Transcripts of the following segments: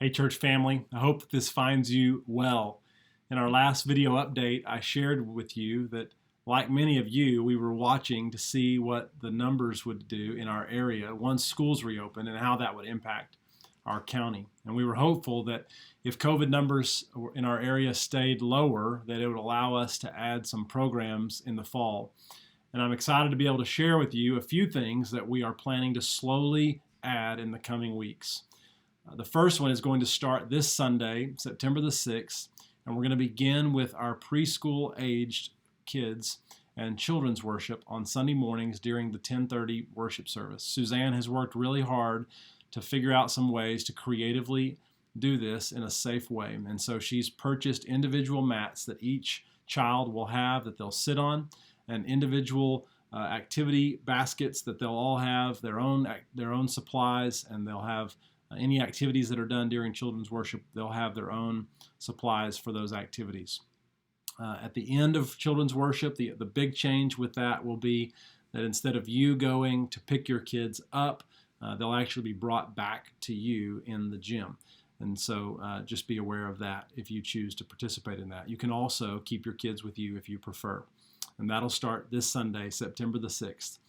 Hey church family, I hope this finds you well. In our last video update, I shared with you that like many of you, we were watching to see what the numbers would do in our area once schools reopened and how that would impact our county. And we were hopeful that if COVID numbers in our area stayed lower, that it would allow us to add some programs in the fall. And I'm excited to be able to share with you a few things that we are planning to slowly add in the coming weeks. The first one is going to start this Sunday, September the 6th, and we're going to begin with our preschool-aged kids and children's worship on Sunday mornings during the 10:30 worship service. Suzanne has worked really hard to figure out some ways to creatively do this in a safe way, and so she's purchased individual mats that each child will have that they'll sit on, and individual activity baskets that they'll all have their own supplies, and they'll have any activities that are done during children's worship, they'll have their own supplies for those activities. At the end of children's worship, the big change with that will be that instead of you going to pick your kids up, they'll actually be brought back to you in the gym. And so just be aware of that if you choose to participate in that. You can also keep your kids with you if you prefer. And that'll start this Sunday, September the 6th.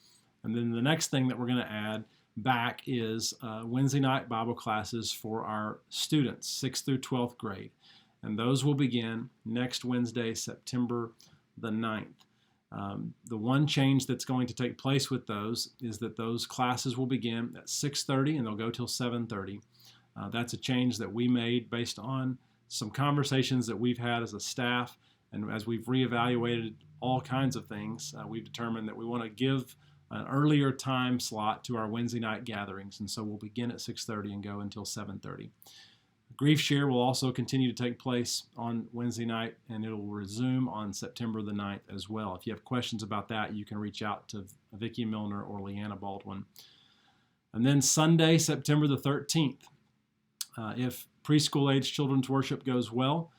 And then the next thing that we're going to add back is Wednesday night Bible classes for our students, 6th through 12th grade. And those will begin next Wednesday, September the 9th. The one change that's going to take place with those is that those classes will begin at 6:30 and they'll go till 7:30. That's a change that we made based on some conversations that we've had as a staff, and as we've reevaluated all kinds of things, we've determined that we want to give an earlier time slot to our Wednesday night gatherings, and so we'll begin at 6:30 and go until 7:30. Grief Share will also continue to take place on Wednesday night, and it will resume on September the 9th as well. If you have questions about that, you can reach out to Vicki Milner or Leanna Baldwin. And then Sunday, September the 13th, if preschool-age children's worship goes well,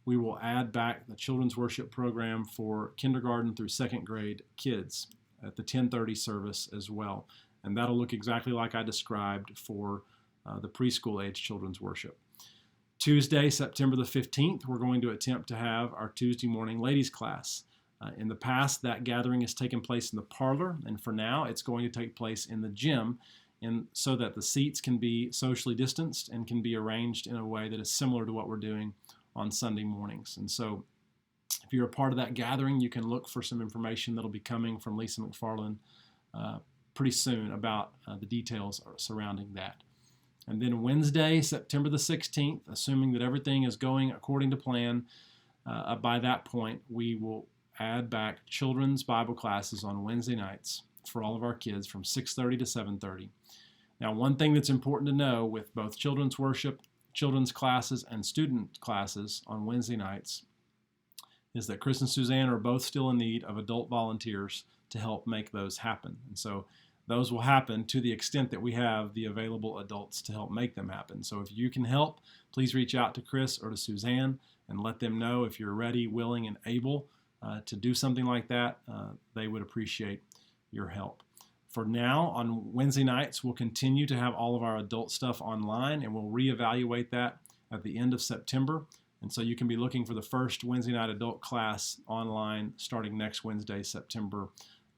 we will add back the children's worship program for kindergarten through second grade kids at the 10:30 service as well. And that'll look exactly like I described for the preschool age children's worship. Tuesday, September the 15th, we're going to attempt to have our Tuesday morning ladies class. In the past, that gathering has taken place in the parlor, and for now, it's going to take place in the gym, so that the seats can be socially distanced and can be arranged in a way that is similar to what we're doing on Sunday mornings. And so if you're a part of that gathering, you can look for some information that'll be coming from Lisa McFarland pretty soon about the details surrounding that. And then Wednesday, September the 16th, assuming that everything is going according to plan, by that point, we will add back children's Bible classes on Wednesday nights for all of our kids from 6:30 to 7:30. Now, one thing that's important to know with both children's worship, children's classes, and student classes on Wednesday nights is that Chris and Suzanne are both still in need of adult volunteers to help make those happen. And so those will happen to the extent that we have the available adults to help make them happen. So if you can help, please reach out to Chris or to Suzanne and let them know if you're ready, willing, and able to do something like that. They would appreciate your help. For now, on Wednesday nights, we'll continue to have all of our adult stuff online, and we'll reevaluate that at the end of September. And so you can be looking for the first Wednesday night adult class online starting next Wednesday, September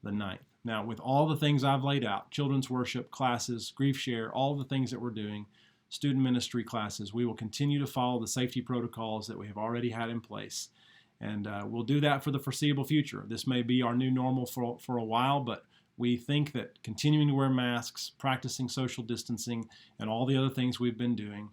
the 9th. Now, with all the things I've laid out, children's worship, classes, Grief Share, all the things that we're doing, student ministry classes, we will continue to follow the safety protocols that we have already had in place. And we'll do that for the foreseeable future. This may be our new normal for a while, but we think that continuing to wear masks, practicing social distancing, and all the other things we've been doing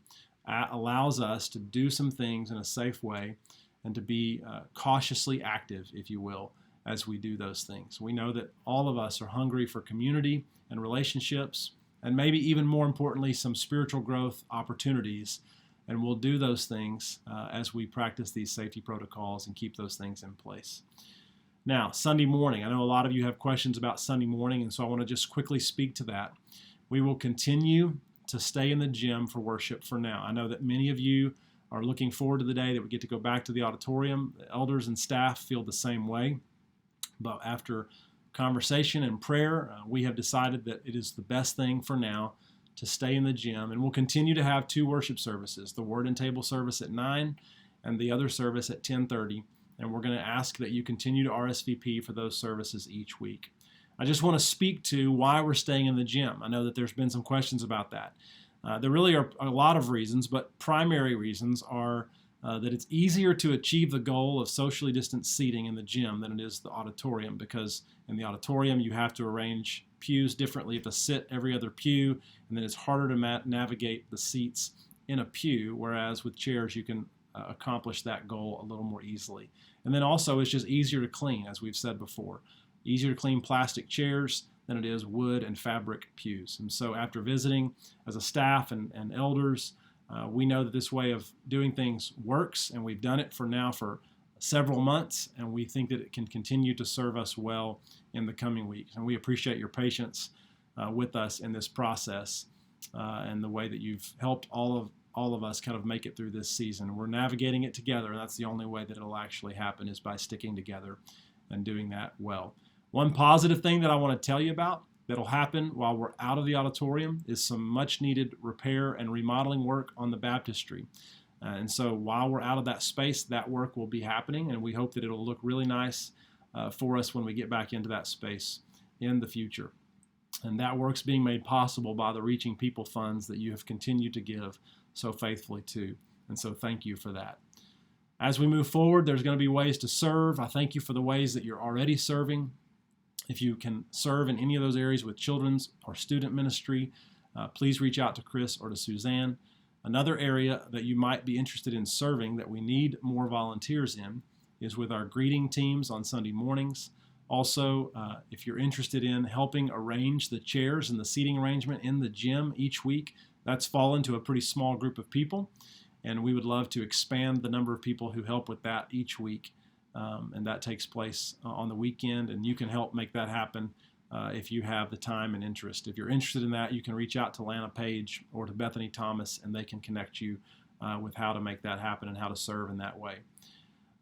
allows us to do some things in a safe way and to be cautiously active, if you will, as we do those things. We know that all of us are hungry for community and relationships, and maybe even more importantly, some spiritual growth opportunities, and we'll do those things as we practice these safety protocols and keep those things in place. Now, Sunday morning. I know a lot of you have questions about Sunday morning, and so I want to just quickly speak to that. We will continue to stay in the gym for worship for now. I know that many of you are looking forward to the day that we get to go back to the auditorium. The elders and staff feel the same way. But after conversation and prayer, we have decided that it is the best thing for now to stay in the gym. And we'll continue to have 2 worship services, the Word and Table service at 9 and the other service at 10:30. And we're going to ask that you continue to RSVP for those services each week. I just want to speak to why we're staying in the gym. I know that there's been some questions about that. There really are a lot of reasons, but primary reasons are that it's easier to achieve the goal of socially distanced seating in the gym than it is the auditorium, because in the auditorium you have to arrange pews differently. You have to sit every other pew, and then it's harder to navigate the seats in a pew, whereas with chairs you can accomplish that goal a little more easily. And then also it's just easier to clean, as we've said before. Easier to clean plastic chairs than it is wood and fabric pews. And so after visiting as a staff and elders, we know that this way of doing things works, and we've done it for several months, and we think that it can continue to serve us well in the coming weeks. And we appreciate your patience with us in this process and the way that you've helped all of us kind of make it through this season. We're navigating it together, and that's the only way that it'll actually happen, is by sticking together and doing that well. One positive thing that I want to tell you about that'll happen while we're out of the auditorium is some much needed repair and remodeling work on the baptistry. And so while we're out of that space, that work will be happening, and we hope that it'll look really nice for us when we get back into that space in the future. And that work's being made possible by the Reaching People funds that you have continued to give so faithfully to. And so thank you for that. As we move forward, there's going to be ways to serve. I thank you for the ways that you're already serving. If you can serve in any of those areas with children's or student ministry, please reach out to Chris or to Suzanne. Another area that you might be interested in serving that we need more volunteers in is with our greeting teams on Sunday mornings. Also, if you're interested in helping arrange the chairs and the seating arrangement in the gym each week, that's fallen to a pretty small group of people, and we would love to expand the number of people who help with that each week. And that takes place on the weekend, and you can help make that happen if you have the time and interest. If you're interested in that, you can reach out to Lana Page or to Bethany Thomas, and they can connect you with how to make that happen and how to serve in that way.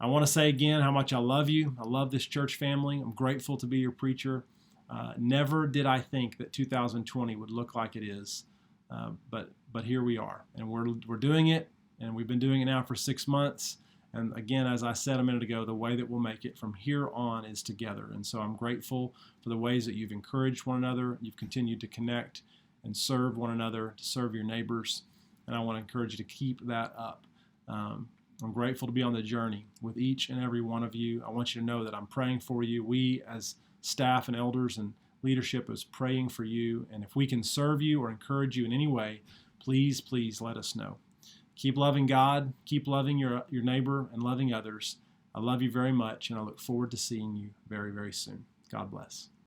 I want to say again how much I love you. I love this church family. I'm grateful to be your preacher. Never did I think that 2020 would look like it is, but here we are, and we're doing it, and we've been doing it now for 6 months. And again, as I said a minute ago, the way that we'll make it from here on is together. And so I'm grateful for the ways that you've encouraged one another, you've continued to connect and serve one another, to serve your neighbors. And I want to encourage you to keep that up. I'm grateful to be on the journey with each and every one of you. I want you to know that I'm praying for you. We as staff and elders and leadership is praying for you. And if we can serve you or encourage you in any way, please, please let us know. Keep loving God, keep loving your neighbor and loving others. I love you very much, and I look forward to seeing you very, very soon. God bless.